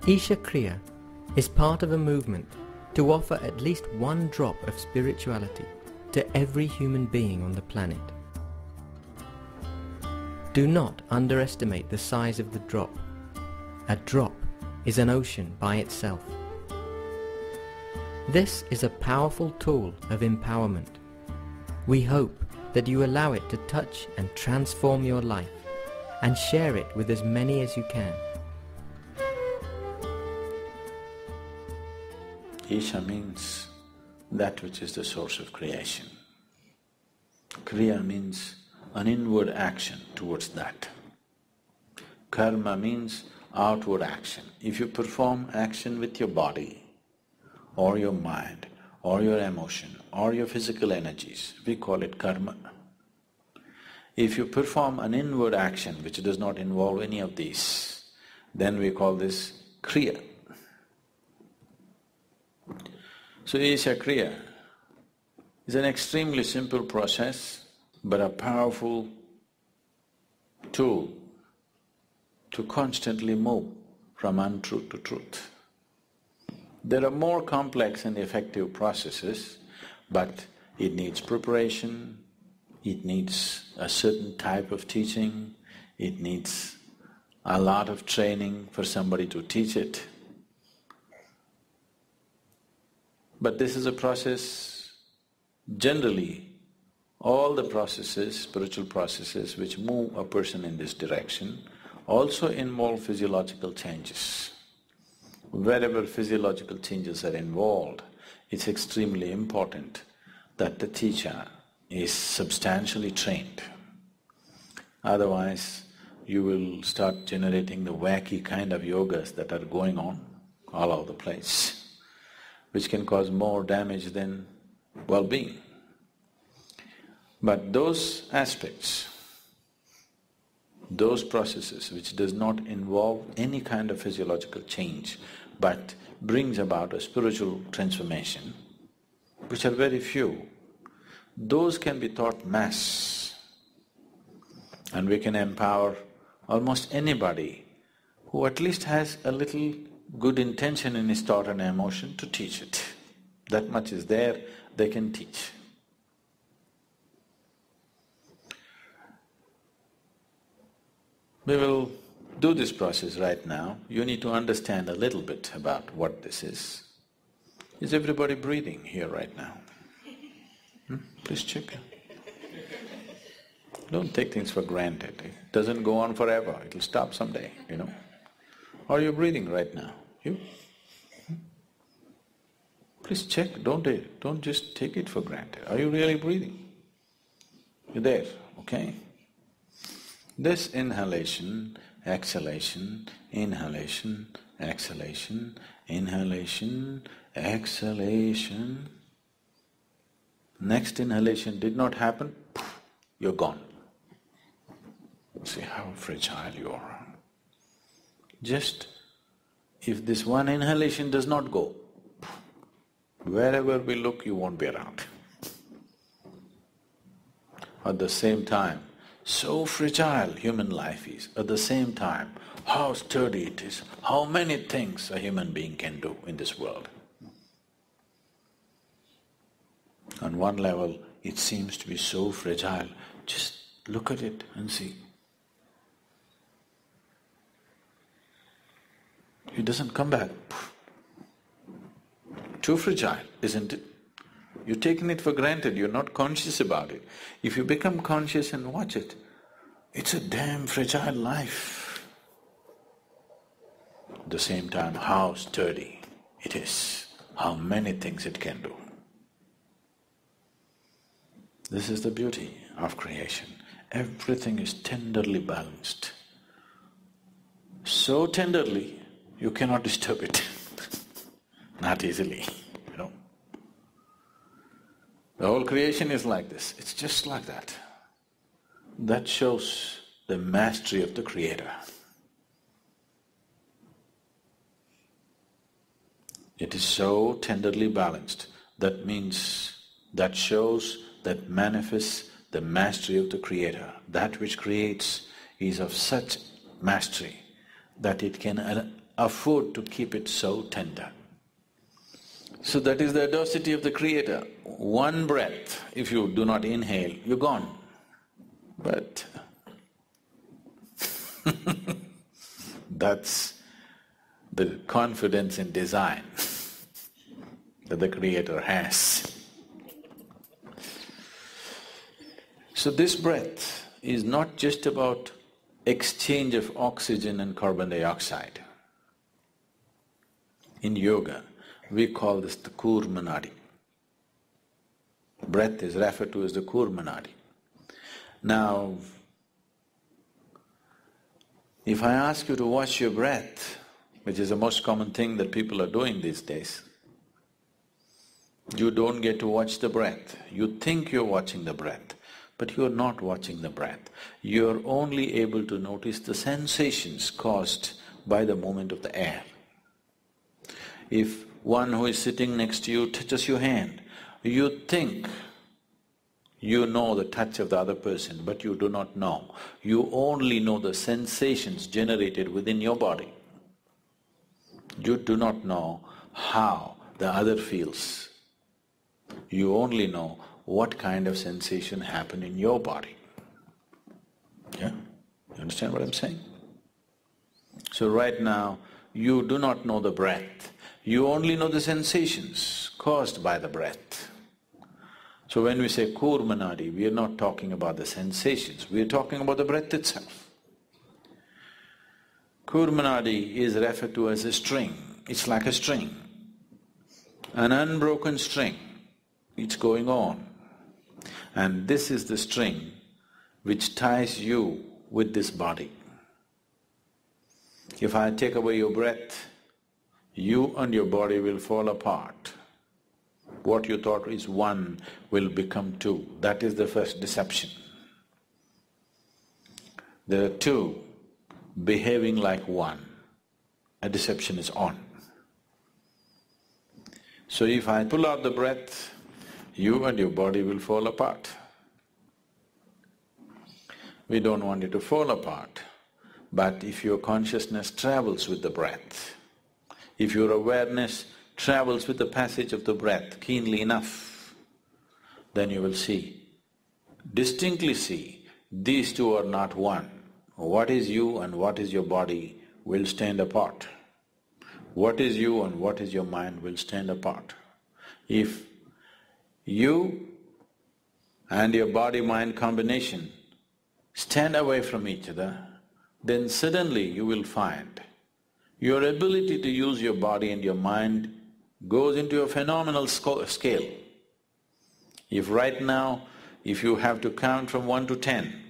Ishakriya is part of a movement to offer at least one drop of spirituality to every human being on the planet. Do not underestimate the size of the drop. A drop is an ocean by itself. This is a powerful tool of empowerment. We hope that you allow it to touch and transform your life and share it with as many as you can. Isha means that which is the source of creation. Kriya means an inward action towards that. Karma means outward action. If you perform action with your body or your mind or your emotion or your physical energies, we call it karma. If you perform an inward action which does not involve any of these, then we call this kriya. So ishakriya is an extremely simple process but a powerful tool to constantly move from untruth to truth. There are more complex and effective processes, but it needs preparation, it needs a certain type of teaching, it needs a lot of training for somebody to teach it. But this is a process, generally, all the processes, spiritual processes which move a person in this direction also involve physiological changes. Wherever physiological changes are involved, it's extremely important that the teacher is substantially trained. Otherwise, you will start generating the wacky kind of yogas that are going on all over the place, which can cause more damage than well-being. But those aspects, those processes which does not involve any kind of physiological change but brings about a spiritual transformation, which are very few, those can be taught mass. And we can empower almost anybody who at least has a little good intention in his thought and emotion to teach it. That much is there, they can teach. We will do this process right now. You need to understand a little bit about what this is. Is everybody breathing here right now? Please check. Don't take things for granted. It doesn't go on forever, it'll stop someday, you know. Are you breathing right now? You? Please check, don't just take it for granted. Are you really breathing? You're there, okay? This inhalation, exhalation, inhalation, exhalation, inhalation, exhalation. Next inhalation did not happen, you're gone. See how fragile you are. Just if this one inhalation does not go, wherever we look you won't be around. At the same time, so fragile human life is, at the same time, how sturdy it is, how many things a human being can do in this world. On one level, it seems to be so fragile, just look at it and see. It doesn't come back. Too fragile, isn't it? You've taken it for granted, you're not conscious about it. If you become conscious and watch it, it's a damn fragile life. At the same time, how sturdy it is, how many things it can do. This is the beauty of creation. Everything is tenderly balanced. So tenderly, you cannot disturb it. Not easily, you know. The whole creation is like this, it's just like that. That shows the mastery of the Creator. It is so tenderly balanced, that means, that shows, that manifests the mastery of the Creator. That which creates is of such mastery that it can afford to keep it so tender. So that is the audacity of the Creator. One breath, if you do not inhale, you're gone. But that's the confidence in design that the Creator has. So this breath is not just about exchange of oxygen and carbon dioxide. In yoga, we call this the Kurmanadi. Breath is referred to as the Kurmanadi. Now, if I ask you to watch your breath, which is the most common thing that people are doing these days, you don't get to watch the breath. You think you're watching the breath, but you're not watching the breath. You're only able to notice the sensations caused by the movement of the air. If one who is sitting next to you touches your hand, you think you know the touch of the other person, but you do not know. You only know the sensations generated within your body. You do not know how the other feels. You only know what kind of sensation happened in your body. Yeah? You understand what I'm saying? So right now, you do not know the breath. You only know the sensations caused by the breath. So when we say Kurmanadi, we are not talking about the sensations, we are talking about the breath itself. Kurmanadi is referred to as a string. It's like a string, an unbroken string. It's going on. And this is the string which ties you with this body. If I take away your breath, you and your body will fall apart. What you thought is one will become two. That is the first deception. There are two behaving like one. A deception is on. So if I pull out the breath, you and your body will fall apart. We don't want it to fall apart, but if your consciousness travels with the breath, if your awareness travels with the passage of the breath keenly enough, then you will see, distinctly see, these two are not one. What is you and what is your body will stand apart. What is you and what is your mind will stand apart. If you and your body-mind combination stand away from each other, then suddenly you will find your ability to use your body and your mind goes into a phenomenal scale. If right now, if you have to count from 1 to 10,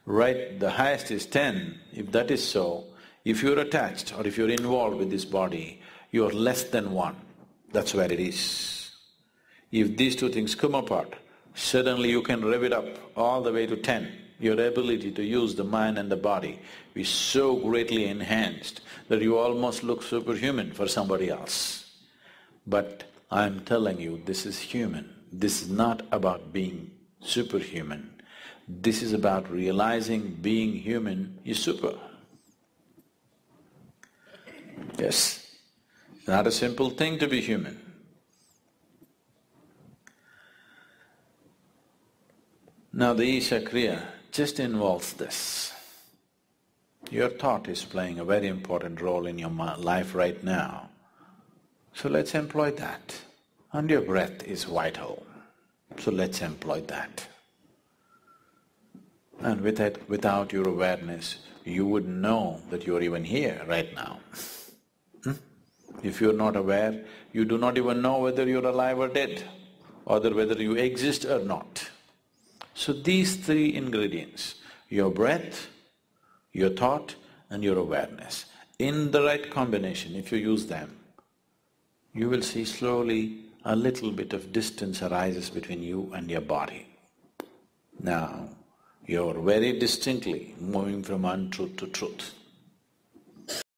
right, the highest is 10, if that is so, if you're attached or if you're involved with this body, you're less than 1. That's where it is. If these two things come apart, suddenly you can rev it up all the way to 10. Your ability to use the mind and the body is so greatly enhanced that you almost look superhuman for somebody else. But I'm telling you, this is human. This is not about being superhuman. This is about realizing being human is super. Yes, it's not a simple thing to be human. Now the ishakriya just involves this. Your thought is playing a very important role in your life right now. So let's employ that. And your breath is vital. So let's employ that. And without your awareness, you wouldn't know that you're even here right now. If you're not aware, you do not even know whether you're alive or dead, or whether you exist or not. So these three ingredients, your breath, your thought and your awareness, in the right combination, if you use them, you will see slowly a little bit of distance arises between you and your body. Now, you're very distinctly moving from untruth to truth.